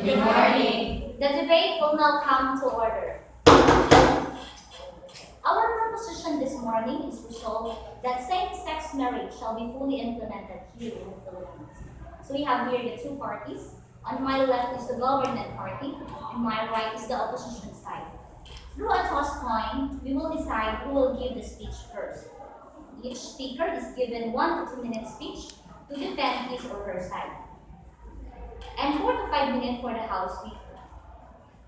Good morning. The debate will now come to order. Our proposition this morning is resolved that same-sex marriage shall be fully implemented here in the Philippines. So we have here the two parties. On my left is the government party, and my right is the opposition side. Through a toss coin, we will decide who will give the speech first. Each speaker is given 1 to 2 minute speech to defend his or her side, and 4 to 5 minutes for the House Speaker.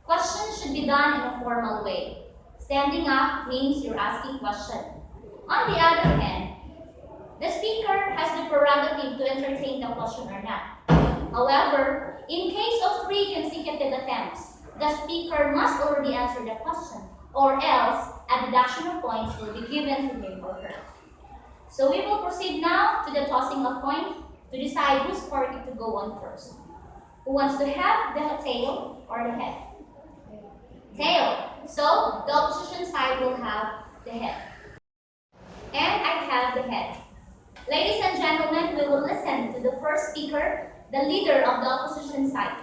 Questions should be done in a formal way. Standing up means you're asking questions. On the other hand, the speaker has the prerogative to entertain the question or not. However, in case of 3 consecutive attempts, the speaker must already answer the question, or else a deduction of points will be given to him or her. So we will proceed now to the tossing of coins to decide whose party to go on first. Who wants to have the tail or the head? Tail. So the opposition side will have the head. And I have the head. Ladies and gentlemen, we will listen to the first speaker, the leader of the opposition side.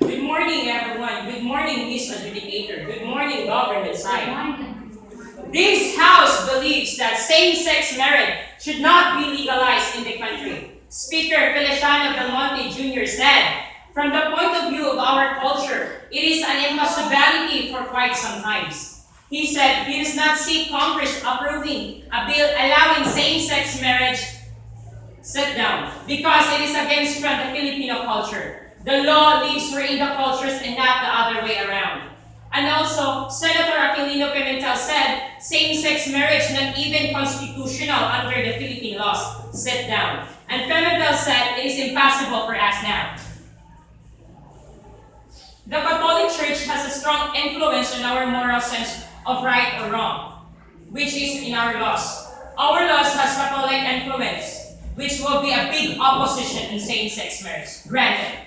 Good morning, everyone. Good morning, Miss Adjudicator. Good morning, government side. Good morning. This House believes that same-sex marriage should not be legalized in the country. Speaker Feliciano Del Monte Jr. said, from the point of view of our culture, it is an impossibility for quite some times. He said he does not see Congress approving a bill allowing same-sex marriage sit down because it is against from the Filipino culture. The law lives within the cultures and not the other way around. And also, Senator Aquilino Pimentel said, same-sex marriage not even constitutional under the Philippine laws. Sit down. And Pimentel said it is impossible for us now. The Catholic Church has a strong influence on our moral sense of right or wrong, which is in our laws. Our laws has Catholic influence, which will be a big opposition in same-sex marriage. Granted.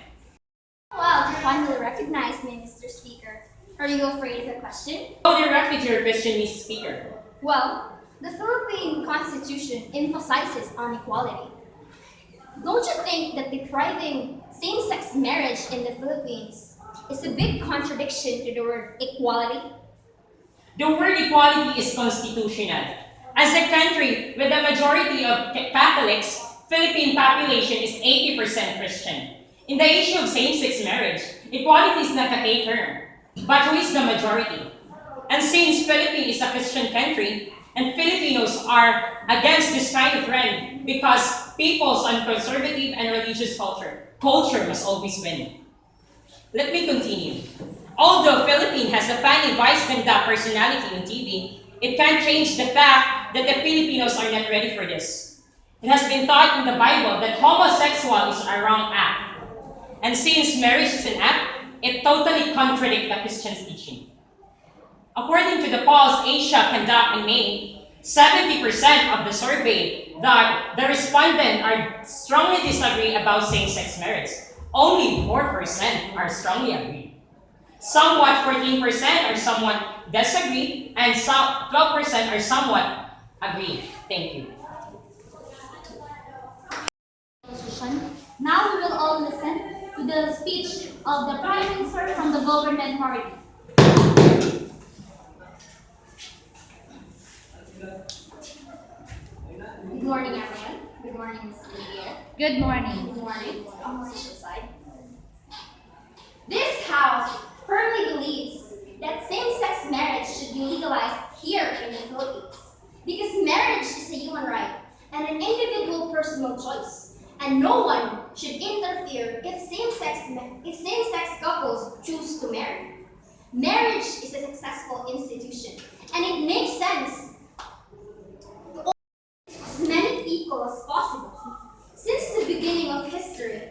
Wow, to finally recognize me, Mr. Speaker. Are you afraid of the question? Go directly to your question, Mr. Speaker. Well, the Philippine Constitution emphasizes on equality. Don't you think that depriving same-sex marriage in the Philippines is a big contradiction to the word equality? The word equality is constitutional. As a country with a majority of Catholics, Philippine population is 80% Christian. In the issue of same-sex marriage, equality is not a key term, but who is the majority? And since Philippines is a Christian country, and Filipinos are against this kind of trend because people's on conservative and religious culture must always win. Let me continue. Although Philippines has a funny vice ganda personality on TV, it can't change the fact that the Filipinos are not ready for this. It has been taught in the Bible that homosexual is a wrong act. And since marriage is an act, it totally contradicts the Christian teaching. According to the polls Asia conducted in May, 70% of the survey that the respondents are strongly disagree about same-sex marriage. Only 4% are strongly agree. Somewhat 14% are somewhat disagree, and 12% are somewhat agree. Thank you. Now we will all listen to the speech of the Prime Minister from the government party. Good morning, everyone. Good morning, Mr. Lydia. Good morning. Good morning, opposition side. This House firmly believes that same-sex marriage should be legalized here in the Philippines because marriage is a human right and an individual personal choice, and no one should interfere if same-sex couples choose to marry. Marriage is a successful institution, and it makes sense to own as many people as possible since the beginning of history.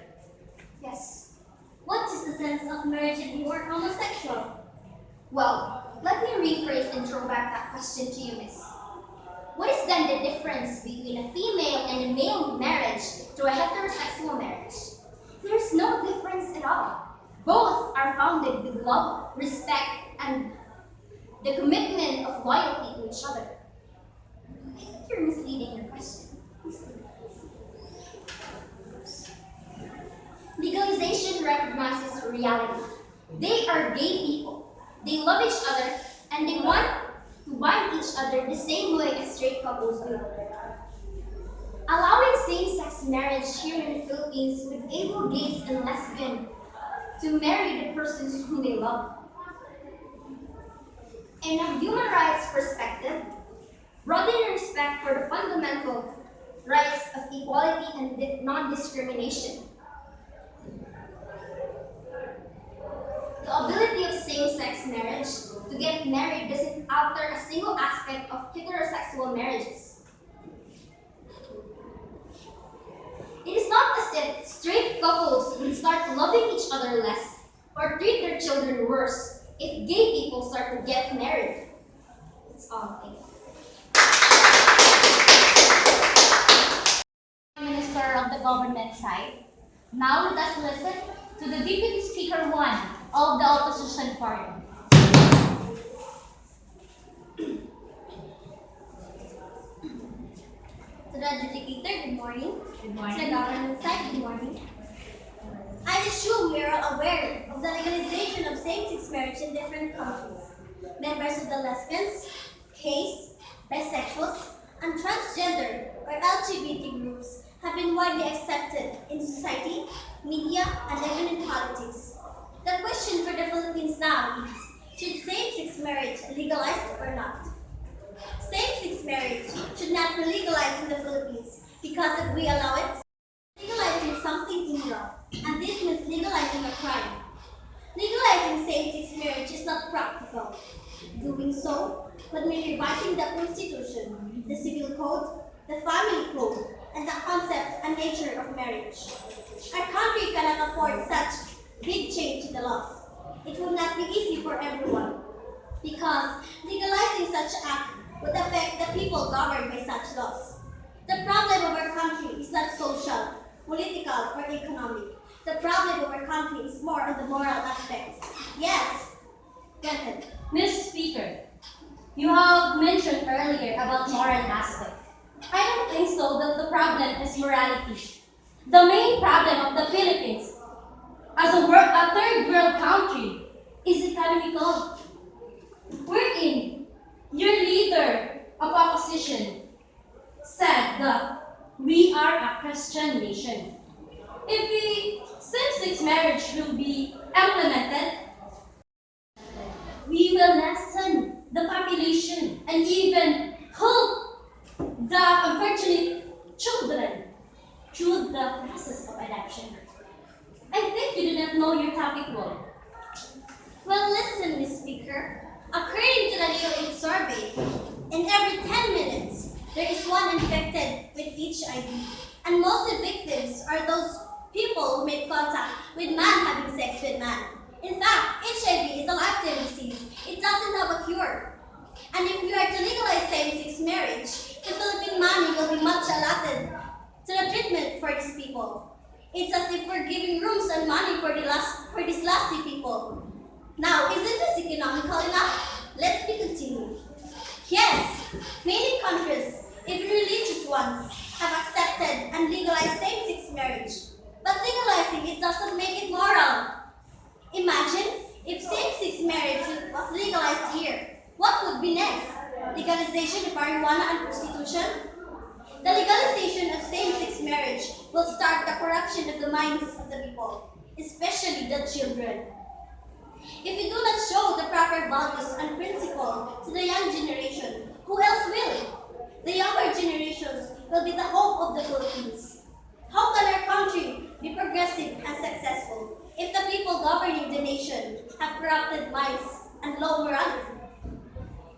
Yes. What is the sense of marriage if you are homosexual? Well, let me rephrase and throw back that question to you, miss. What is then the difference between a female and a male marriage to a heterosexual marriage? There's no difference at all. Both are founded with love, respect, and the commitment of loyalty to each each other. I think you're misleading your question. Legalization recognizes reality. They are gay people. They love each other and they want to bind each other the same way as straight couples do. Allowing same-sex marriage here in the Philippines would enable gays and lesbians to marry the persons whom they love. In a human rights perspective, broadening respect for the fundamental rights of equality and non-discrimination. The ability of same-sex marriage to get married doesn't alter a single aspect of heterosexual marriages. It is not as if straight couples will start loving each other less or treat their children worse if gay people start to get married. That's all. Thank you. Minister of the government side. Now let us listen to the Deputy Speaker 1 of the opposition party. To the adjudicator, good morning. Good To the morning. government side, good morning. I assume we are all aware of the legalization of same-sex marriage in different countries. Members of the lesbians, gays, bisexuals, and transgender or LGBT groups have been widely accepted in society, media, and even in politics. The question for the Philippines now is, should same-sex marriage be legalized or not? Same-sex marriage should not be legalized in the Philippines because if we allow it, legalizing something illegal, and this means legalizing a crime. Legalizing same-sex marriage is not practical. Doing so would mean revising the Constitution, the Civil Code, the Family Code, and the concept and nature of marriage. Our country cannot afford such big change in the laws. It would not be easy for everyone because legalizing such act would affect the people governed by such laws. The problem of our country is not social, political, or economic. The problem of our country is more on the moral aspect. Yes, go ahead. Ms. Speaker, you have mentioned earlier about moral aspect. I don't think so that the problem is morality. The main problem of the Philippines as a third world country is economical. Wherein your leader of opposition said that we are a Christian nation. If same-sex marriage will be implemented, we will lessen the population and even help the unfortunate children through the process of adoption. I think you do not know your topic well. Well, listen, Ms. Speaker. According to the DOH survey, in every 10 minutes, there is one infected with HIV. And most of the victims are those people who made contact with man having sex with man. In fact, HIV is a lifetime disease. It doesn't have a cure. And if we are to legalize same-sex marriage, the Philippine money will be much allotted to the treatment for these people. It's as if we're giving rooms and money for these lusty people. Now, isn't this economical enough? Let me continue. Yes, many countries, even religious ones, have accepted and legalized same-sex marriage. But legalizing it doesn't make it moral. Imagine if same-sex marriage was legalized here. What would be next? Legalization of marijuana and prostitution? The legalization of same-sex marriage will start the corruption of the minds of the people, especially the children. If we do not show the proper values and principles to the young generation, who else will? The younger generations will be the hope of the Philippines. How can our country be progressive and successful if the people governing the nation have corrupted minds and low morality?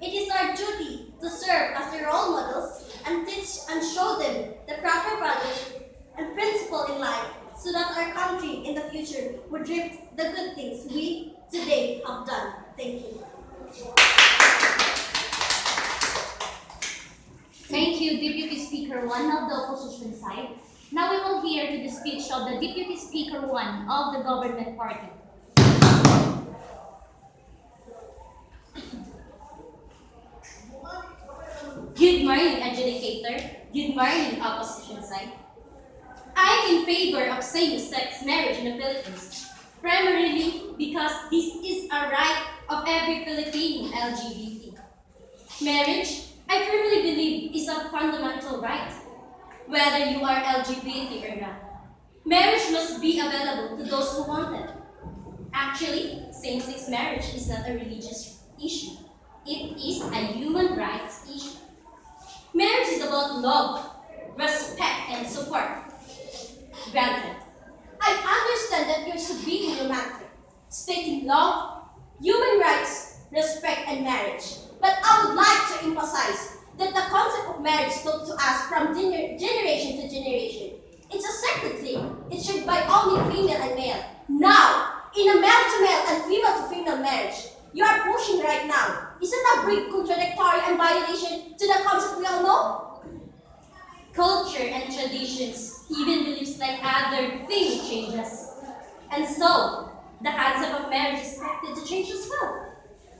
It is our duty to serve as their role models and teach and show them the proper values and principles in life so that our country in the future would reap the good things we today have done. Thank you. Thank you, Deputy Speaker 1 of the opposition side. Now we will hear to the speech of the Deputy Speaker 1 of the government party. Good morning, adjudicator. Good morning, opposition side. I'm in favor of same-sex marriage in the Philippines, primarily because this is a right of every Filipino LGBT. Marriage, I firmly believe, is a fundamental right, whether you are LGBT or not. Marriage must be available to those who want it. Actually, same-sex marriage is not a religious issue. It is a human rights issue. Marriage is about love, respect, and support. Granted, I understand that you're so being romantic, stating love, human rights, respect, and marriage. But I would like to emphasize that the concept of marriage taught to us from generation to generation. It's a sacred thing. It should by only female and male. Now, in a male-to-male and female-to-female marriage, you are pushing right now. Isn't that break contradictory and violation to the concept we all know? culture and traditions, even beliefs like other things changes. And so, the concept of marriage is expected to change as well.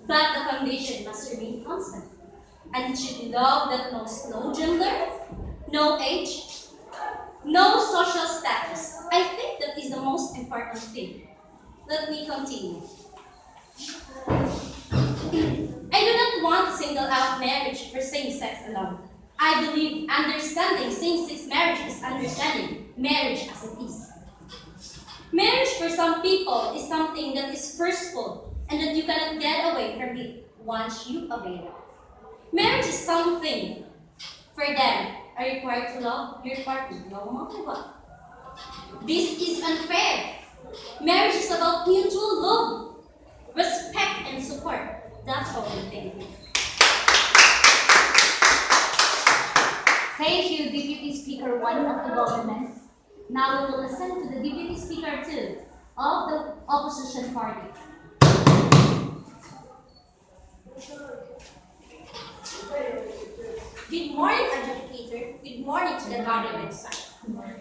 But the foundation must remain constant. And it should be love that knows no gender, no age, no social status. I think that is the most important thing. Let me continue. I do not want to single out marriage for same-sex alone. I believe understanding same-sex marriage is understanding marriage as it is. Marriage for some people is something that is forceful and that you cannot get away from it once you avail it. Marriage is something for them are required to love your partner no matter what. This is unfair. Marriage is about mutual love, respect, and support. That's what we think. Thank you, Deputy Speaker 1 of the government. Now we will listen to the Deputy Speaker 2 of the opposition party. Good morning, adjudicator. Good morning to the government side.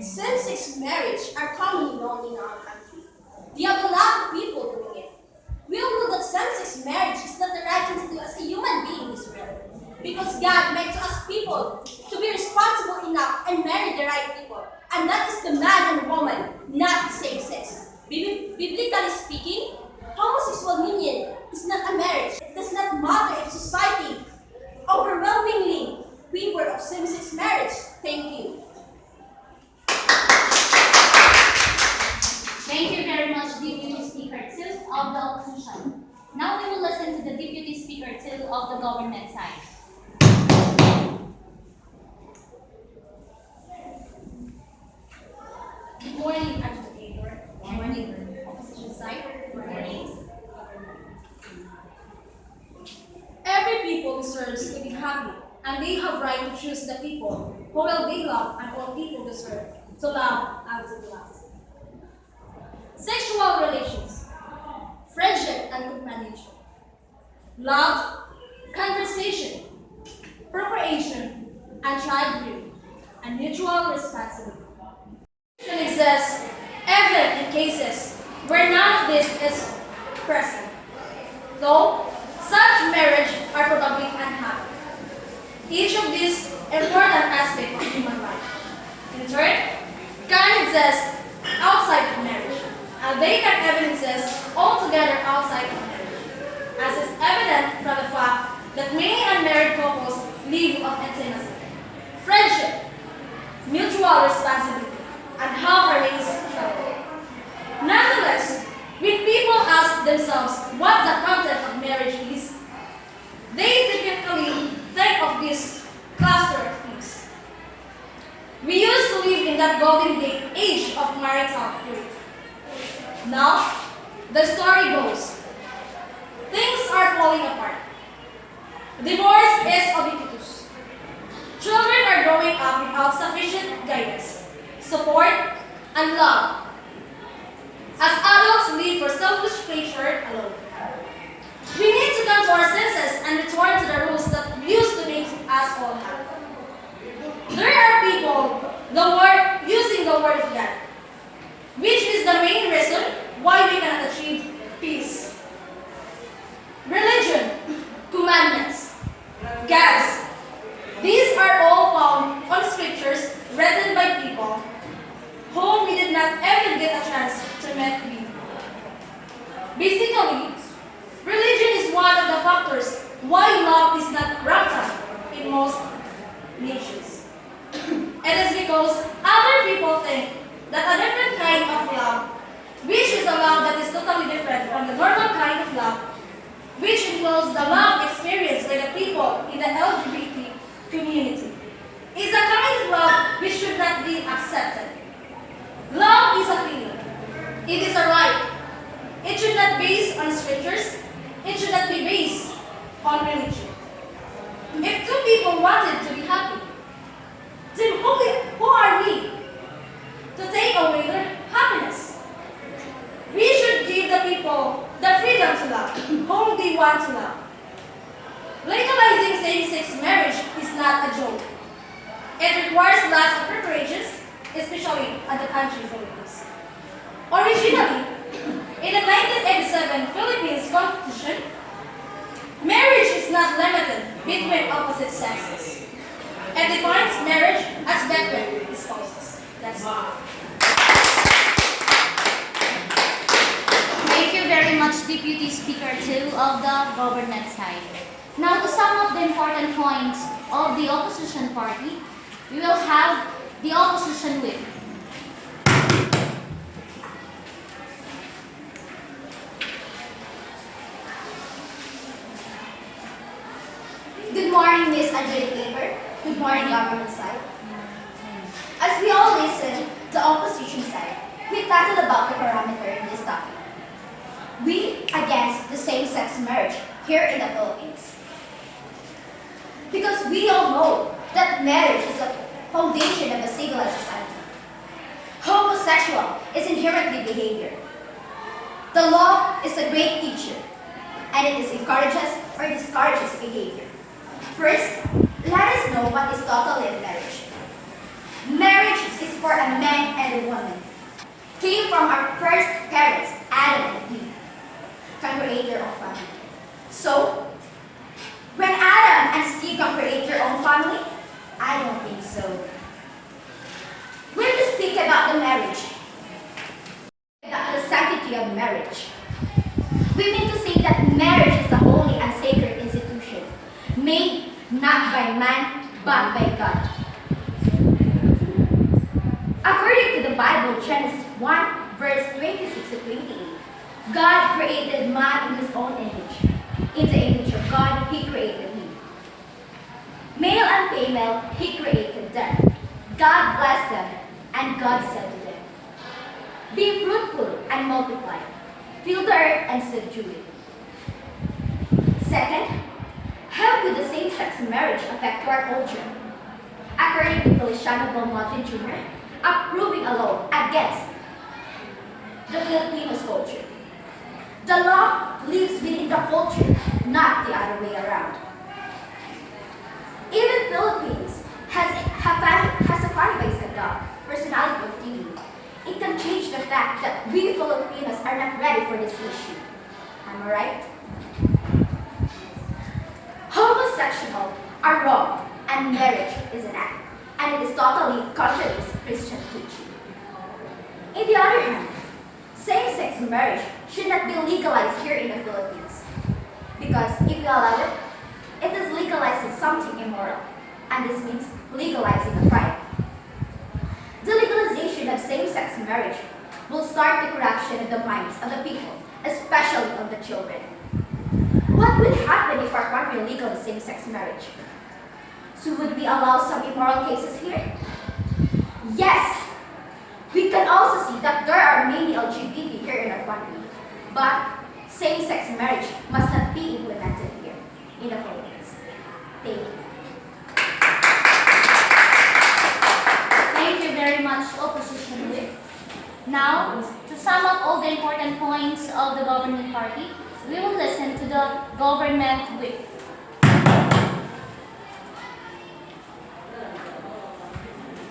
Same-sex marriage are commonly known in our country. We have a lot of people doing it. We all know that same-sex marriage is not the right thing to do as a human being in this world. Because God made us people to be responsible enough and marry the right people. And that is the man and woman, not same sex. Biblically speaking, homosexual union is not a marriage. It does not matter if society overwhelmingly favor of same-sex marriage. Thank you. Thank you very much, Deputy Speaker 2 of the opposition. Now we will listen to the Deputy Speaker 2 of the government side. Good morning, adjudicator. Good morning, opposition side. Good morning. Every people deserves to be happy, and they have right to choose the people who will they love, and all people deserve to love and to be loved. Sexual relations, friendship and companionship, love, conversation, procreation, and childbearing, and mutual responsibility can exist even in cases where none of this is present, though such marriage are probably unhappy. Each of these important aspects of human life, in turn, can exist outside of marriage, and they can even exist altogether outside of marriage, as is evident from the fact that many unmarried couples live of intimacy, friendship, mutual responsibility, and have a raised children. Nonetheless, when people ask themselves what the content of marriage is, they typically think of this cluster of things. We used to live in that golden age of marital purity. Now, the story goes, things are falling apart. Divorce is ubiquitous. Children are growing up without sufficient guidance, support, and love. As adults live for selfish pleasure alone. We need to come to our senses and return to the rules that used to make us all happy. There are people using the word of God, which is the main reason why we cannot achieve peace. Religion, commandments, gods, these not even get a chance to meet me. Basically, religion is one of the factors why love is not rampant in most nations. It is because other people think that a different kind of love, which is a love that is totally different from the normal kind of love, which includes the love experienced by the people in the LGBT community, is a kind of love which should not be accepted. Love is a feeling. It is a right. It should not be based on scriptures. It should not be based on religion. If two people wanted to be happy, then who are we to take away their happiness? We should give the people the freedom to love whom they want to love. Legalizing same-sex marriage is not a joke. It requires lots of preparations, especially at the country Philippines. Originally, in the 1987 Philippines Constitution, marriage is not limited between opposite sexes. It defines marriage as between spouses. That's all. Thank you very much, Deputy Speaker 2 of the government side. Now, to sum up the important points of the opposition party, we will have the opposition whip. Good morning, Ms. Adjudicator. Good morning, government side. As we all listen to opposition side, we tackle about the parameter in this topic. We against the same-sex marriage here in the Philippines. Because we all know that marriage is a foundation of a civilized society. Homosexual is inherently behavior. The law is a great teacher, and it encourages or discourages behavior. First, let us know what is totally marriage. Marriage is for a man and a woman. Came from our first parents, Adam and Eve, can create their own family. So, when Adam and Steve can create their own family, I don't think so. When we speak about the marriage, about the sanctity of marriage, we mean to say that marriage is a holy and sacred institution, made not by man, but by God. According to the Bible, Genesis 1, verse 26 to 28, God created man in his own image. In the image of God, he created him. Male and female, he created them. God blessed them, and God said to them, "Be fruitful and multiply, fill the earth and subdue it." Second, how could the same-sex marriage affect our culture? According to Feliciano Belmonte Jr., approving a law against the Filipino's culture. The law lives within the culture, not the other way around. Even Philippines has a funny-based personality of TV. It can change the fact that we Filipinos are not ready for this issue. Am I right? Homosexual are wrong, and marriage is an act, and it is totally contrary to Christian teaching. On the other hand, same-sex marriage should not be legalized here in the Philippines, because if we allow it, it is legalizing something immoral, and this means legalizing a crime. The legalization of same-sex marriage will start the corruption of the minds of the people, especially of the children. What would happen if our country legalized same-sex marriage? So would we allow some immoral cases here? Yes! We can also see that there are many LGBT here in our country, but same-sex marriage must not be implemented here in the Philippines. Thank you. Thank you very much, opposition whip. Now, to sum up all the important points of the governing party, we will listen to the government whip.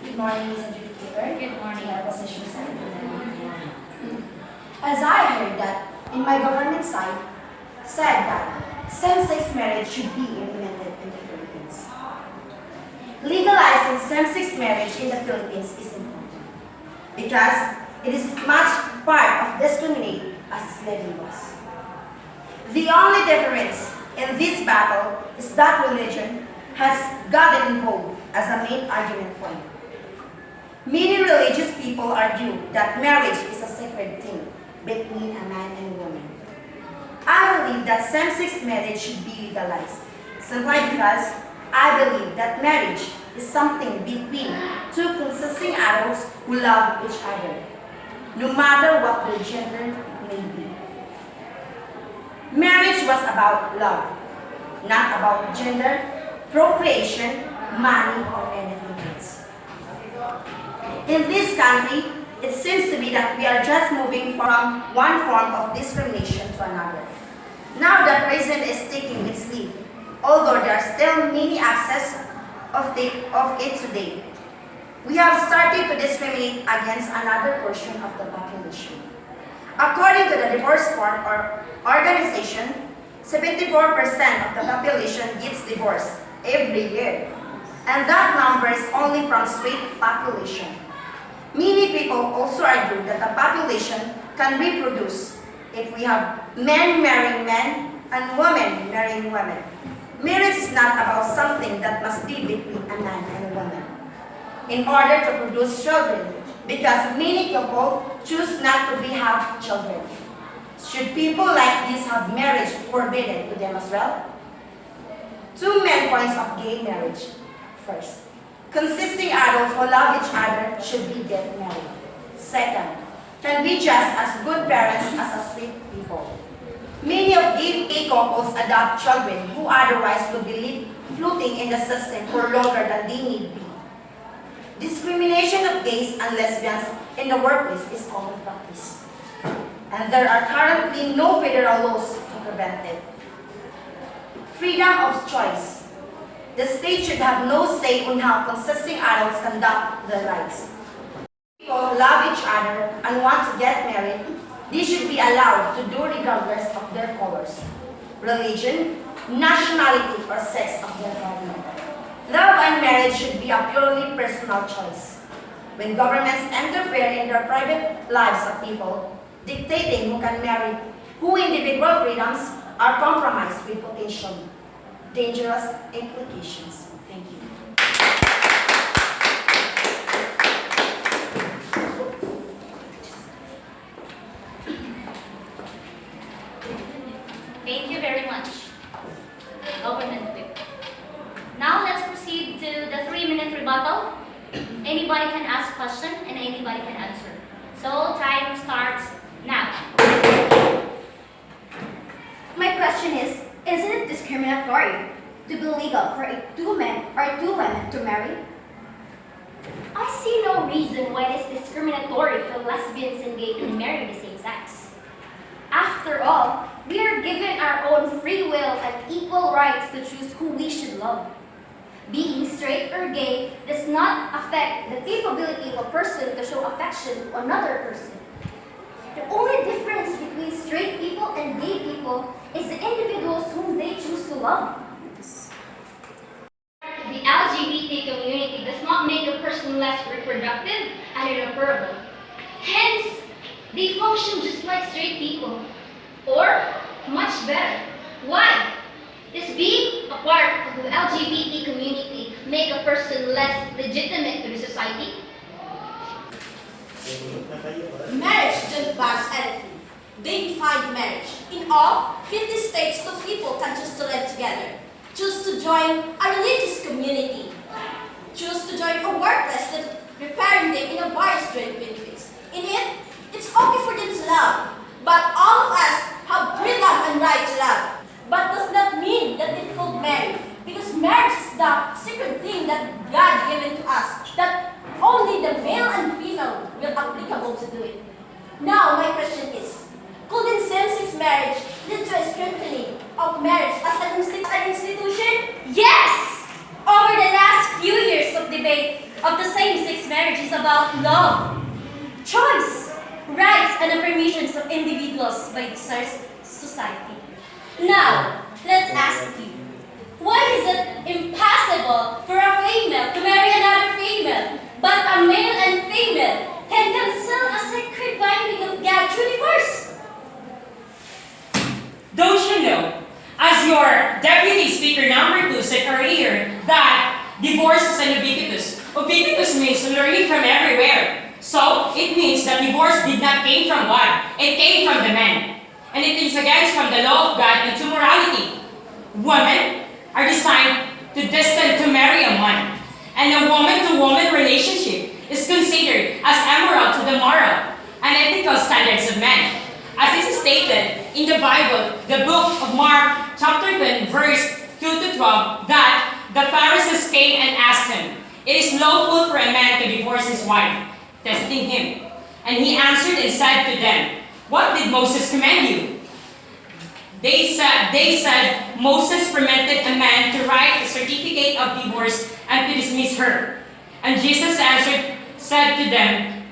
Good morning, Ms. Adjudicator. Good morning. To our opposition side. As I heard that in my government side said that same-sex marriage should be implemented in the Philippines. Legalizing same-sex marriage in the Philippines is important because It is much part of discriminate as slavery was. The only difference in this battle is that religion has gotten involved as a main argument point. Many religious people argue that marriage is a sacred thing between a man and a woman. I believe that same-sex marriage should be legalized, simply because I believe that marriage is something between two consenting adults who love each other, no matter what their gender may be. Marriage was about love, not about gender, procreation, money, or anything else. In this country, it seems to be that we are just moving from one form of discrimination to another. Now that racism is taking its lead, although there are still many access of it today, we have started to discriminate against another portion of the population. According to the Divorce Court Organization, 74% of the population gets divorced every year, and that number is only from straight population. Many people also argue that the population can reproduce if we have men marrying men and women marrying women. Marriage is not about something that must be between a man and a woman in order to produce children, because many people choose not to have children. Should people like this have marriage forbidden to them as well? Two main points of gay marriage. First, consisting adults who love each other should be get married. Second, can be just as good parents as a straight people. Many of gay couples adopt children who otherwise would be floating in the system for longer than they need be. Discrimination of gays and lesbians in the workplace is common practice, and there are currently no federal laws to prevent it. Freedom of choice. The state should have no say on how consenting adults conduct their lives. People love each other and want to get married, they should be allowed to do regardless of their colors, religion, nationality, or sex of their partner. Love and marriage should be a purely personal choice. When governments interfere in the private lives of people, dictating who can marry, who individual freedoms are compromised with potential dangerous implications. Thank you. Thank you very much, Government Whip. Now let's proceed to the 3-minute rebuttal. Anybody can ask question and anybody can answer. So time starts now. My question is, isn't it discriminatory to be legal for two men or two women to marry? I see no reason why it is discriminatory for lesbians and gay to marry the same sex. After all, we are given our own free will and equal rights to choose who we should love. Being straight or gay does not affect the capability of a person to show affection to another person. The only difference between straight people and gay people is the individuals whom they choose to love. The LGBT community does not make a person less reproductive and inoperable. Hence, they function just like straight people, or much better. Why? Does being a part of the LGBT community make a person less legitimate to the society? Marriage didn't ban anything. They defined marriage. In all 50 states, two people can choose to live together, choose to join a religious community, choose to join a workplace that preparing them in a various joint benefits. In it, it's okay for them to love, but all of us have freedom and right to love. But does not mean that it could marry, because marriage is the secret thing that God given to us, that only the male and female will applicable to do it. Now my question is, couldn't same-sex marriage lead to a strengthening of marriage as an institution? Yes! Over the last few years of debate of the same-sex marriage is about love, choice, rights, and affirmations of individuals by the society. Now, let's ask you, why is it impossible for a female to marry another female, but a male and female can cancel a secret Judy first. Don't you know, as your deputy speaker number 2 said earlier, that divorce is an ubiquitous. Ubiquitous means learning from everywhere. So, it means that divorce did not came from God. It came from the man. And it is against from the law of God into morality. Women are designed to marry a man. And a woman-to-woman relationship is considered as immoral to the moral and ethical standards of men. As is stated in the Bible, the book of Mark, chapter 10, verse 2 to 12, that the Pharisees came and asked him, "It is lawful for a man to divorce his wife," testing him. And he answered and said to them, "What did Moses command you?" They said, "Moses permitted a man to write a certificate of divorce and to dismiss her." And Jesus said to them,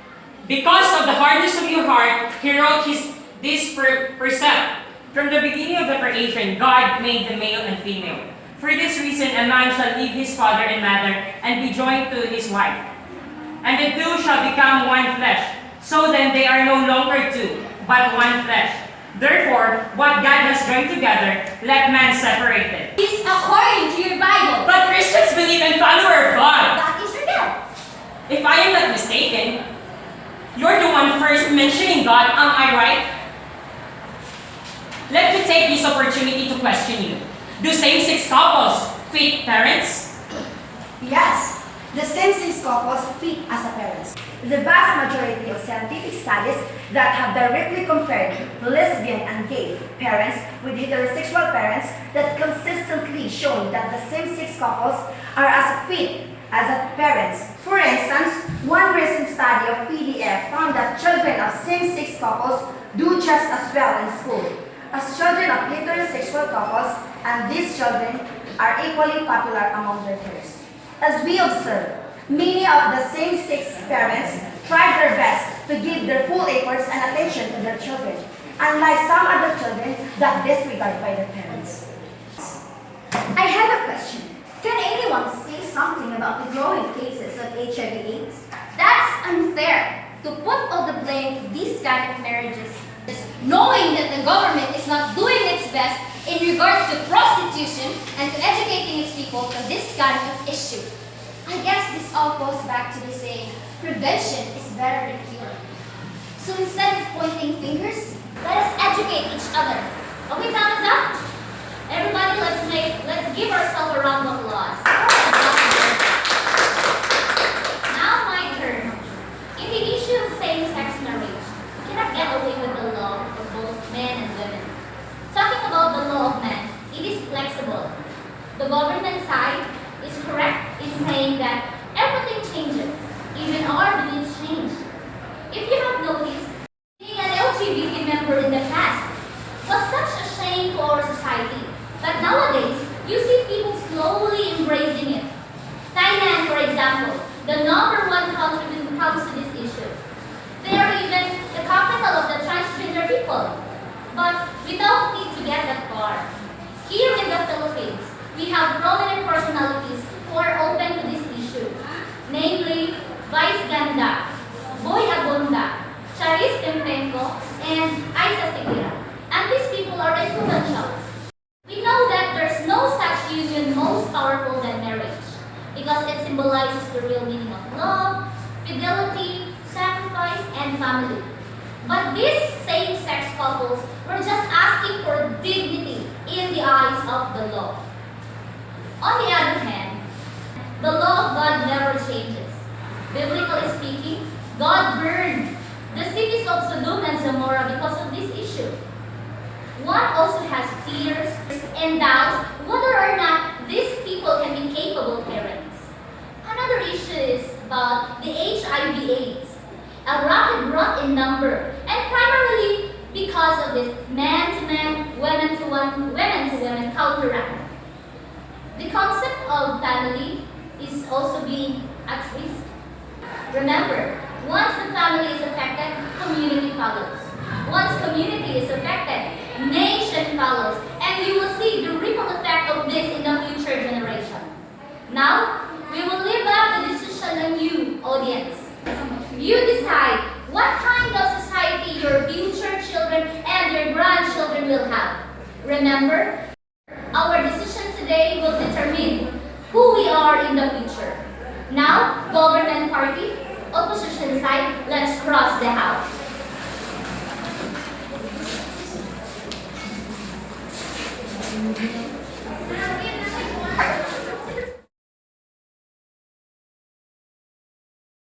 "Because of the hardness of your heart, he wrote this precept. From the beginning of the creation, God made the male and female. For this reason, a man shall leave his father and mother and be joined to his wife, and the two shall become one flesh. So then they are no longer two, but one flesh. Therefore, what God has joined together, let man separate it." It's according to your Bible. But Christians believe and follower of God. That is your bill. If I am not mistaken, you're the one first mentioning God, am I right? Let me take this opportunity to question you. Do same-sex couples fit parents? Yes, the same-sex couples fit as a parents. The vast majority of scientific studies that have directly compared lesbian and gay parents with heterosexual parents that consistently shown that the same-sex couples are as fit as a parents. For instance, one recent study of PDF found that children of same-sex couples do just as well in school as children of heterosexual couples, and these children are equally popular among their peers. As we observe, many of the same-sex parents try their best to give their full efforts and attention to their children, unlike some other children that disregard by their parents. I have a question. Can anyone say something about the growing cases of HIV/AIDS? That's unfair to put all the blame to these kind of marriages, knowing that the government is not doing its best in regards to prostitution and to educating its people on this kind of issue. I guess this all goes back to the saying, prevention is better than cure. So instead of pointing fingers, let us educate each other. Okay, time is up. Everybody, let's give ourselves a round of applause. Now my turn. In the issue of same-sex marriage, we cannot get away with the law of both men and women. Talking about the law of man, it is flexible. The government side is correct in saying that everything changes, even our beliefs change. If you have noticed, being an LGBT member in the past was such a shame to our society. But nowadays, you see people slowly embracing it. Thailand, for example, the #1 country when it comes to this issue. They are even the capital of the transgender people. But we don't need to get that far. Here in the Philippines, we have prominent personalities who are open to this issue. Namely, Vice Ganda, Boy Abunda, Charis Pempenko, and Aiza Seguira. And these people are influential. We know that there's no such union most powerful than marriage because it symbolizes the real meaning of love, fidelity, sacrifice, and family. But these same-sex couples were just asking for dignity in the eyes of the law. On the other hand, the law of God never changes. Biblically speaking, God burned the cities of Sodom and Gomorrah because of this issue. One also has fears and doubts whether or not these people can be capable parents. Another issue is about the HIV/AIDS, a rapid growth in number, and primarily because of this man-to-man, women-to-women counteract. The concept of family is also being at risk. Remember, once the family is affected, community follows. Once community is affected, nation follows, and you will see the ripple effect of this in the future generation. Now, we will leave up the decision on you, audience. You decide what kind of society your future will have. Remember, our decision today will determine who we are in the future. Now, government party, opposition side, let's cross the house.